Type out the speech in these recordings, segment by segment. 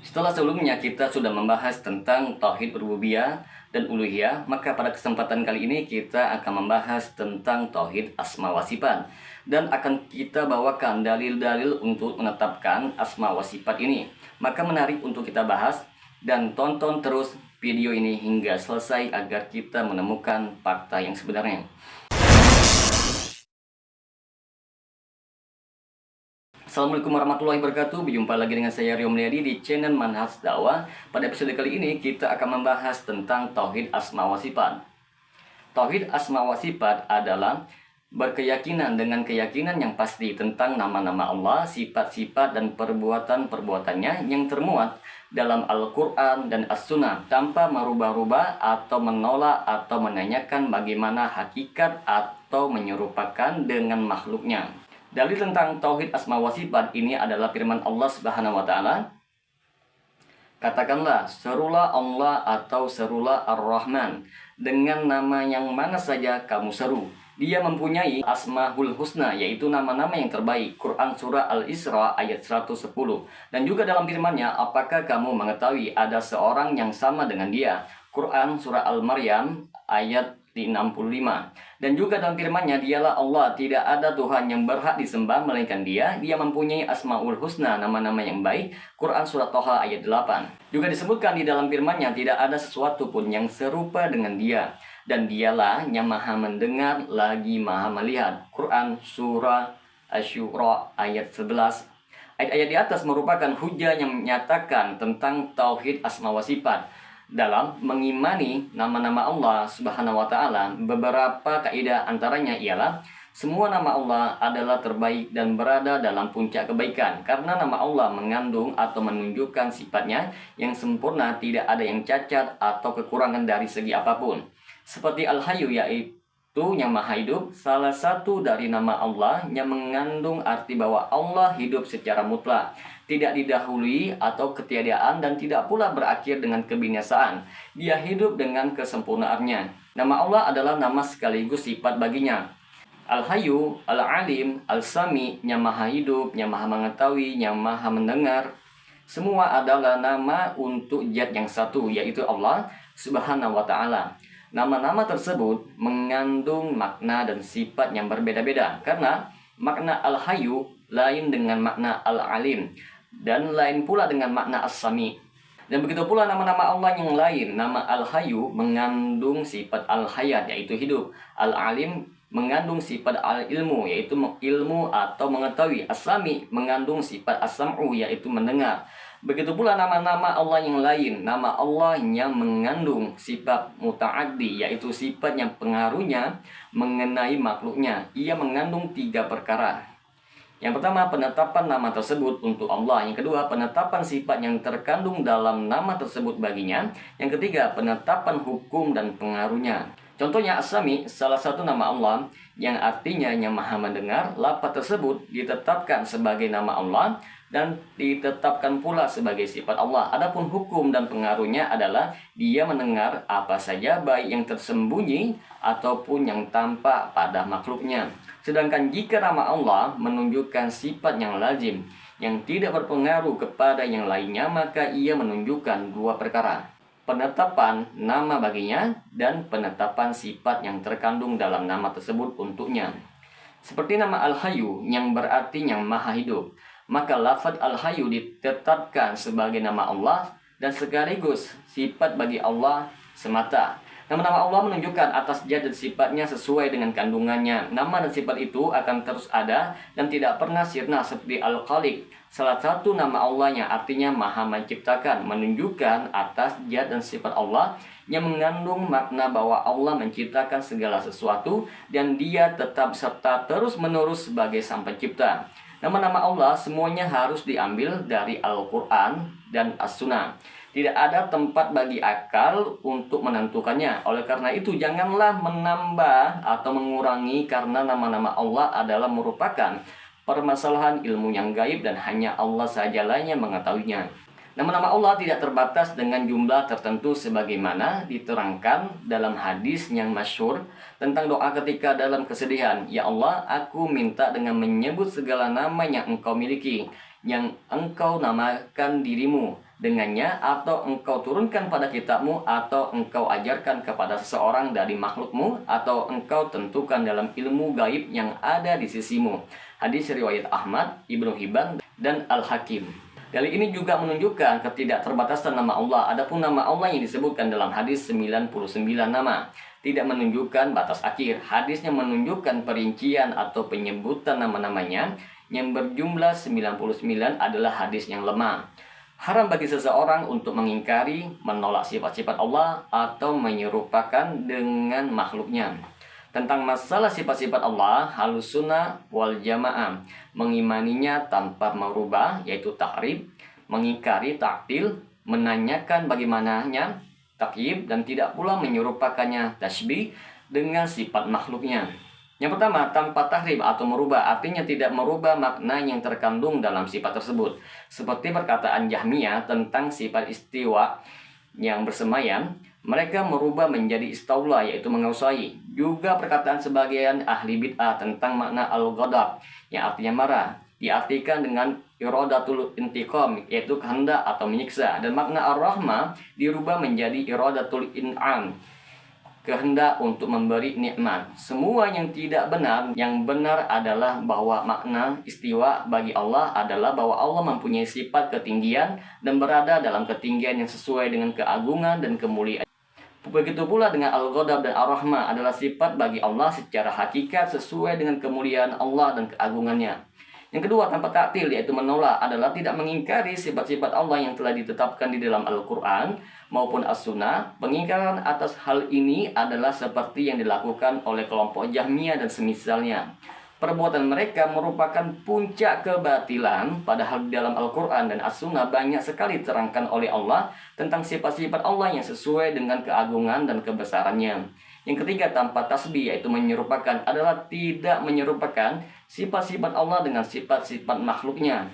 Setelah sebelumnya kita sudah membahas tentang tauhid rububiyah dan uluhiyah, maka pada kesempatan kali ini kita akan membahas tentang tauhid asma wa sifat dan akan kita bawakan dalil-dalil untuk menetapkan asma wa sifat ini. Maka menarik untuk kita bahas dan tonton terus video ini hingga selesai agar kita menemukan fakta yang sebenarnya. Assalamualaikum warahmatullahi wabarakatuh. Berjumpa lagi dengan saya Rio Mulyadi di channel Manhaj Dakwah. Pada episode kali ini kita akan membahas tentang tauhid asma wa sifat. Tauhid asma wa sifat adalah berkeyakinan dengan keyakinan yang pasti tentang nama-nama Allah, sifat-sifat dan perbuatan-perbuatannya yang termuat dalam Al-Quran dan As-Sunnah tanpa merubah-rubah atau menolak atau menanyakan bagaimana hakikat atau menyerupakan dengan makhluknya. Dalil tentang tauhid asma wa sifat ini adalah firman Allah Subhanahu wa taala. Katakanlah, serulah Allah atau serulah Ar-Rahman dengan nama yang mana saja kamu seru. Dia mempunyai asmaul husna, yaitu nama-nama yang terbaik. Quran surah Al-Isra ayat 110. Dan juga dalam firman-Nya, apakah kamu mengetahui ada seorang yang sama dengan dia? Quran surah Al-Maryam ayat 65. Dan juga dalam firman-Nya, dialah Allah, tidak ada Tuhan yang berhak disembah melainkan Dia. Dia mempunyai asmaul husna, nama-nama yang baik. Quran surah Toha ayat 8. Juga disebutkan di dalam firman-Nya, tidak ada sesuatu pun yang serupa dengan Dia. Dan Dialah yang maha mendengar lagi maha melihat. Quran surah Asy-Syura ayat 11. Ayat-ayat di atas merupakan hujah yang menyatakan tentang tauhid asma wa sifat. Dalam mengimani nama-nama Allah Subhanahu wa taala, beberapa kaidah antaranya ialah semua nama Allah adalah terbaik dan berada dalam puncak kebaikan karena nama Allah mengandung atau menunjukkan sifatnya yang sempurna, tidak ada yang cacat atau kekurangan dari segi apapun. Seperti Al-Hayyu, yaitu yang maha hidup, salah satu dari nama Allah yang mengandung arti bahwa Allah hidup secara mutlak, tidak didahului atau ketiadaan dan tidak pula berakhir dengan kebinasaan. Dia hidup dengan kesempurnaannya. Nama Allah adalah nama sekaligus sifat baginya. Al-Hayyu, Al-Alim, Al-Sami, yang maha hidup, yang maha mengetahui, yang maha mendengar. Semua adalah nama untuk zat yang satu, yaitu Allah Subhanahu wa ta'ala. Nama-nama tersebut mengandung makna dan sifat yang berbeda-beda karena makna Al-Hayyu lain dengan makna Al-Alim dan lain pula dengan makna As-Sami. Dan begitu pula nama-nama Allah yang lain. Nama Al-Hayyu mengandung sifat Al-Hayat, yaitu hidup. Al-Alim mengandung sifat Al-Ilmu, yaitu ilmu atau mengetahui. As-Sami mengandung sifat As-Sam'u, yaitu mendengar. Begitu pula nama-nama Allah yang lain. Nama Allah yang mengandung sifat muta'addi, yaitu sifat yang pengaruhnya mengenai makhluknya. Ia mengandung 3 perkara. Yang pertama, penetapan nama tersebut untuk Allah. Yang kedua, penetapan sifat yang terkandung dalam nama tersebut baginya. Yang ketiga, penetapan hukum dan pengaruhnya. Contohnya As-Sami, salah satu nama Allah yang artinya yang maha mendengar. Lafaz tersebut ditetapkan sebagai nama Allah dan ditetapkan pula sebagai sifat Allah. Adapun hukum dan pengaruhnya adalah dia mendengar apa saja, baik yang tersembunyi ataupun yang tampak pada makhluknya. Sedangkan jika nama Allah menunjukkan sifat yang lazim, yang tidak berpengaruh kepada yang lainnya, maka ia menunjukkan 2 perkara. Penetapan nama baginya dan penetapan sifat yang terkandung dalam nama tersebut untuknya. Seperti nama Al-Hayyu yang berarti yang maha hidup, maka lafaz Al-Hayyu ditetapkan sebagai nama Allah dan sekaligus sifat bagi Allah semata. Nama-nama Allah menunjukkan atas zat dan sifatnya sesuai dengan kandungannya. Nama dan sifat itu akan terus ada dan tidak pernah sirna seperti Al-Khaliq. Salah satu nama Allah yang artinya maha menciptakan, menunjukkan atas zat dan sifat Allah yang mengandung makna bahwa Allah menciptakan segala sesuatu dan Dia tetap serta terus-menerus sebagai sang pencipta. Nama-nama Allah semuanya harus diambil dari Al-Quran dan As-Sunnah. Tidak ada tempat bagi akal untuk menentukannya. Oleh karena itu, janganlah menambah atau mengurangi karena nama-nama Allah adalah merupakan permasalahan ilmu yang gaib dan hanya Allah sajalah yang mengetahuinya. Nama-nama Allah tidak terbatas dengan jumlah tertentu sebagaimana diterangkan dalam hadis yang masyhur tentang doa ketika dalam kesedihan. Ya Allah, aku minta dengan menyebut segala nama yang Engkau miliki, yang engkau namakan dirimu dengannya, atau engkau turunkan pada kitabmu, atau engkau ajarkan kepada seseorang dari makhlukmu, atau engkau tentukan dalam ilmu gaib yang ada di sisimu. Hadis riwayat Ahmad, Ibnu Hibban, dan Al-Hakim. Dalil ini juga menunjukkan ketidakterbatasan nama Allah. Adapun nama Allah yang disebutkan dalam hadis 99 nama, tidak menunjukkan batas akhir. Hadisnya menunjukkan perincian atau penyebutan nama-namanya yang berjumlah 99 adalah hadis yang lemah. Haram bagi seseorang untuk mengingkari, menolak sifat-sifat Allah atau menyerupakan dengan makhluknya. Tentang masalah sifat-sifat Allah, Ahlus Sunnah wal Jamaah mengimaninya tanpa merubah, yaitu tahrif, mengingkari taktil, menanyakan bagaimananya takyib, dan tidak pula menyerupakannya tasbih dengan sifat makhluknya. Yang pertama, tanpa tahrif atau merubah, artinya tidak merubah makna yang terkandung dalam sifat tersebut. Seperti perkataan Jahmiyah tentang sifat istiwa yang bersemayam, mereka merubah menjadi istaula, yaitu menguasai. Juga perkataan sebagian ahli bid'ah tentang makna al-ghadab, yang artinya marah, diartikan dengan iradatul intiqam, yaitu kehendak atau menyiksa. Dan makna ar-rahmah dirubah menjadi iradatul in'am, kehendak untuk memberi nikmat. Semua yang tidak benar. Yang benar adalah bahwa makna istiwa bagi Allah adalah bahwa Allah mempunyai sifat ketinggian dan berada dalam ketinggian yang sesuai dengan keagungan dan kemuliaan. Begitu pula dengan al-ghadab dan ar-rahmah adalah sifat bagi Allah secara hakikat sesuai dengan kemuliaan Allah dan keagungannya. Yang kedua, tanpa taktil, yaitu menolak, adalah tidak mengingkari sifat-sifat Allah yang telah ditetapkan di dalam Al-Quran maupun As-Sunnah. Pengingkaran atas hal ini adalah seperti yang dilakukan oleh kelompok Jahmiyah dan semisalnya. Perbuatan mereka merupakan puncak kebatilan, padahal di dalam Al-Quran dan As-Sunnah banyak sekali terangkan oleh Allah tentang sifat-sifat Allah yang sesuai dengan keagungan dan kebesarannya. Yang ketiga, tanpa tasbih, yaitu menyerupakan, adalah tidak menyerupakan sifat-sifat Allah dengan sifat-sifat makhluknya.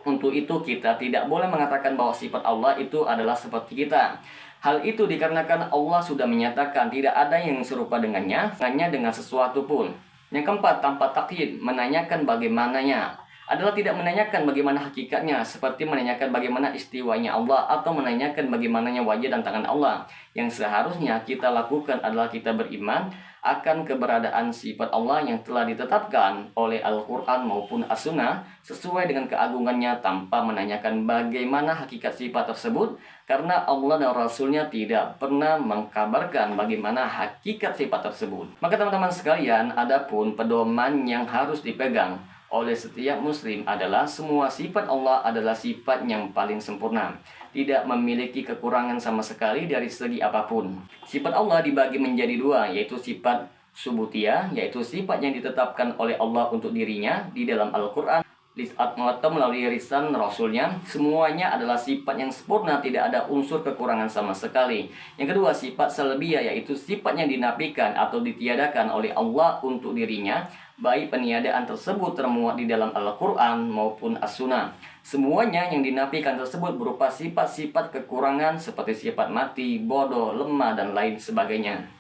Untuk itu kita tidak boleh mengatakan bahwa sifat Allah itu adalah seperti kita. Hal itu dikarenakan Allah sudah menyatakan tidak ada yang serupa dengannya, hanya dengan sesuatu pun. Yang keempat, tanpa takyid, menanyakan bagaimananya, adalah tidak menanyakan bagaimana hakikatnya, seperti menanyakan bagaimana istiwanya Allah atau menanyakan bagaimananya wajah dan tangan Allah. Yang seharusnya kita lakukan adalah kita beriman akan keberadaan sifat Allah yang telah ditetapkan oleh Al-Quran maupun As-Sunnah sesuai dengan keagungannya tanpa menanyakan bagaimana hakikat sifat tersebut, karena Allah dan Rasulnya tidak pernah mengkabarkan bagaimana hakikat sifat tersebut. Maka teman-teman sekalian, adapun pedoman yang harus dipegang oleh setiap muslim adalah semua sifat Allah adalah sifat yang paling sempurna, tidak memiliki kekurangan sama sekali dari segi apapun. Sifat Allah dibagi menjadi dua, yaitu sifat subutiyah, yaitu sifat yang ditetapkan oleh Allah untuk dirinya di dalam Al-Quran atau melalui lisan Rasulnya. Semuanya adalah sifat yang sempurna, tidak ada unsur kekurangan sama sekali. Yang kedua, sifat salbiyah, yaitu sifat yang dinafikan atau ditiadakan oleh Allah untuk dirinya, baik peniadaan tersebut termuat di dalam Al-Quran maupun As-Sunnah. Semuanya yang dinafikan tersebut berupa sifat-sifat kekurangan seperti sifat mati, bodoh, lemah, dan lain sebagainya.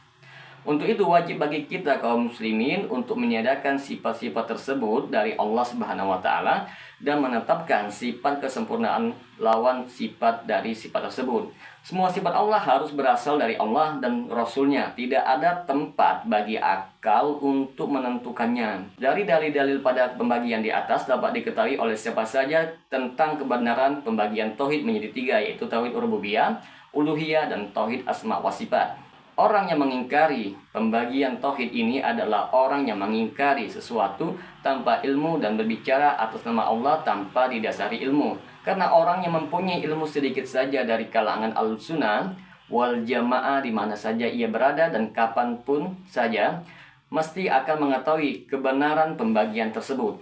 Untuk itu wajib bagi kita kaum muslimin untuk meniadakan sifat-sifat tersebut dari Allah Subhanahu wa taala dan menetapkan sifat kesempurnaan lawan sifat dari sifat tersebut. Semua sifat Allah harus berasal dari Allah dan Rasulnya. Tidak ada tempat bagi akal untuk menentukannya. Dari dalil-dalil pada pembagian di atas dapat diketahui oleh siapa saja tentang kebenaran pembagian tauhid menjadi tiga, yaitu tauhid rububiyah, uluhiyah, dan tauhid asma wa sifat. Orang yang mengingkari pembagian tauhid ini adalah orang yang mengingkari sesuatu tanpa ilmu dan berbicara atas nama Allah tanpa didasari ilmu. Karena orang yang mempunyai ilmu sedikit saja dari kalangan al-sunnah wal jamaah di mana saja ia berada dan kapanpun saja, mesti akan mengetahui kebenaran pembagian tersebut.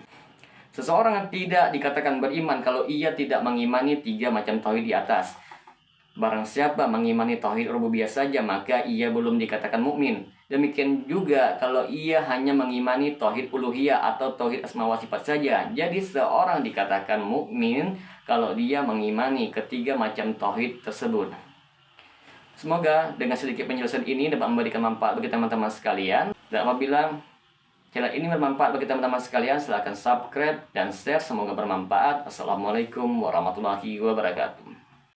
Seseorang tidak dikatakan beriman kalau ia tidak mengimani tiga macam tauhid di atas. Barang siapa mengimani tauhid rububiyah saja, maka ia belum dikatakan mukmin. Demikian juga kalau ia hanya mengimani tauhid uluhiyah atau tauhid asma wa sifat saja. Jadi seorang dikatakan mukmin kalau dia mengimani ketiga macam tauhid tersebut. Semoga dengan sedikit penjelasan ini dapat memberikan manfaat bagi teman-teman sekalian. Dan apabila channel ini bermanfaat bagi teman-teman sekalian, silahkan subscribe dan share, semoga bermanfaat. Assalamualaikum warahmatullahi wabarakatuh.